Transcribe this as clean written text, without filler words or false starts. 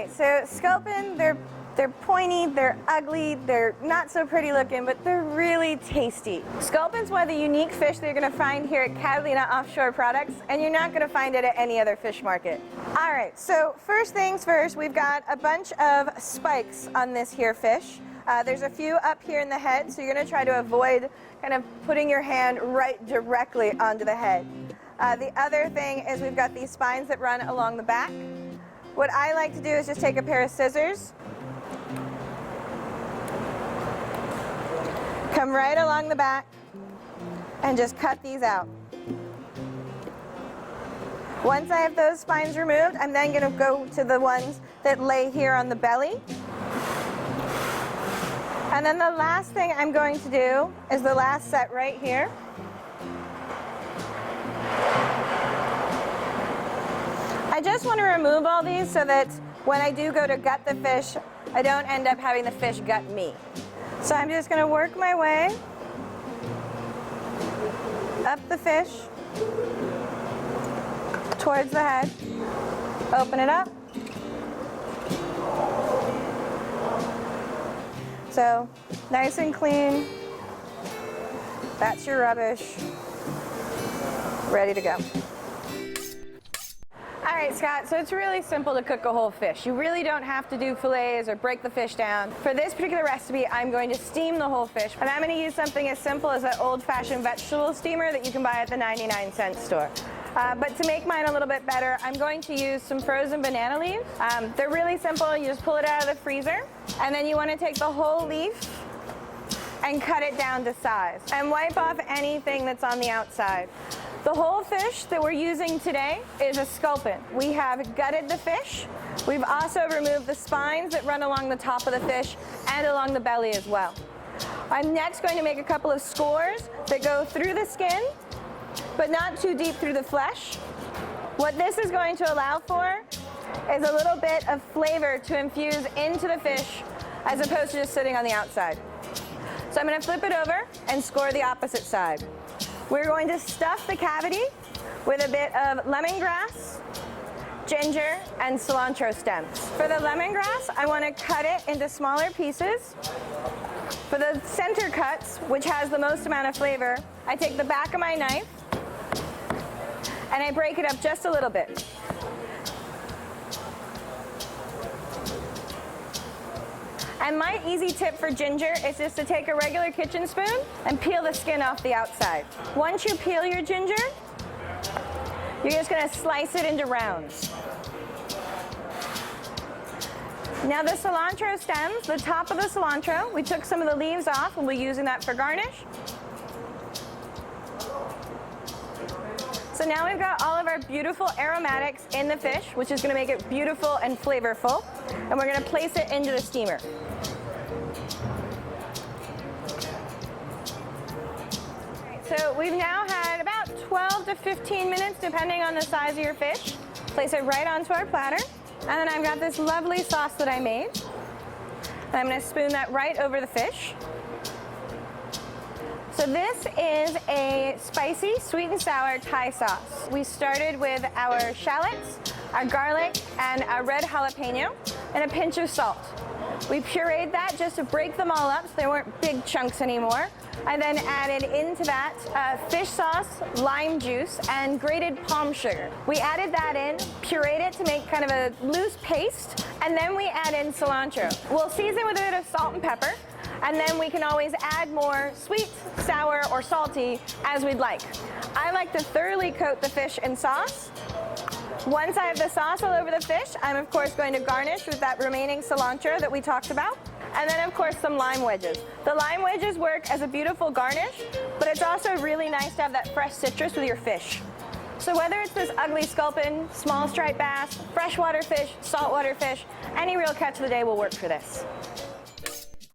right, so sculpin, they're pointy, they're ugly, they're not so pretty looking, but they're really tasty. Sculpin's one of the unique fish that you're going to find here at Catalina Offshore Products, and you're not going to find it at any other fish market. All right, so first things first, we've got a bunch of spikes on this here fish. There's a few up here in the head, so you're going to try to avoid kind of putting your hand right directly onto the head. The other thing is we've got these spines that run along the back. What I like to do is just take a pair of scissors, come right along the back, and just cut these out. Once I have those spines removed, I'm then going to go to the ones that lay here on the belly. And then the last thing I'm going to do is the last set right here. I just want to remove all these so that when I do go to gut the fish, I don't end up having the fish gut me. So I'm just going to work my way up the fish towards the head, open it up. So nice and clean, that's your rubbish, ready to go. All right, Scott, so it's really simple to cook a whole fish. You really don't have to do fillets or break the fish down. For this particular recipe, I'm going to steam the whole fish, and I'm going to use something as simple as that old-fashioned vegetable steamer that you can buy at the 99-cent store. But to make mine a little bit better, I'm going to use some frozen banana leaves. They're really simple. You just pull it out of the freezer, and then you want to take the whole leaf and cut it down to size, and wipe off anything that's on the outside. The whole fish that we're using today is a sculpin. We have gutted the fish. We've also removed the spines that run along the top of the fish and along the belly as well. I'm next going to make a couple of scores that go through the skin, but not too deep through the flesh. What this is going to allow for is a little bit of flavor to infuse into the fish as opposed to just sitting on the outside. So I'm going to flip it over and score the opposite side. We're going to stuff the cavity with a bit of lemongrass, ginger, and cilantro stems. For the lemongrass, I want to cut it into smaller pieces. For the center cuts, which has the most amount of flavor, I take the back of my knife and I break it up just a little bit. And my easy tip for ginger is just to take a regular kitchen spoon and peel the skin off the outside. Once you peel your ginger, you're just going to slice it into rounds. Now the cilantro stems, the top of the cilantro, we took some of the leaves off and we'll be using that for garnish. So now we've got all of our beautiful aromatics in the fish, which is going to make it beautiful and flavorful. And we're going to place it into the steamer. So we've now had about 12 to 15 minutes, depending on the size of your fish. Place it right onto our platter. And then I've got this lovely sauce that I made. And I'm going to spoon that right over the fish. So this is a spicy, sweet and sour Thai sauce. We started with our shallots, our garlic, and our red jalapeno, and a pinch of salt. We pureed that just to break them all up so they weren't big chunks anymore. I then added into that fish sauce, lime juice, and grated palm sugar. We added that in, pureed it to make kind of a loose paste, and then we add in cilantro. We'll season with a bit of salt and pepper, and then we can always add more sweet, sour, or salty as we'd like. I like to thoroughly coat the fish in sauce. Once I have the sauce all over the fish, I'm of course going to garnish with that remaining cilantro that we talked about. And then of course some lime wedges. The lime wedges work as a beautiful garnish, but it's also really nice to have that fresh citrus with your fish. So whether it's this ugly sculpin, small striped bass, freshwater fish, saltwater fish, any real catch of the day will work for this.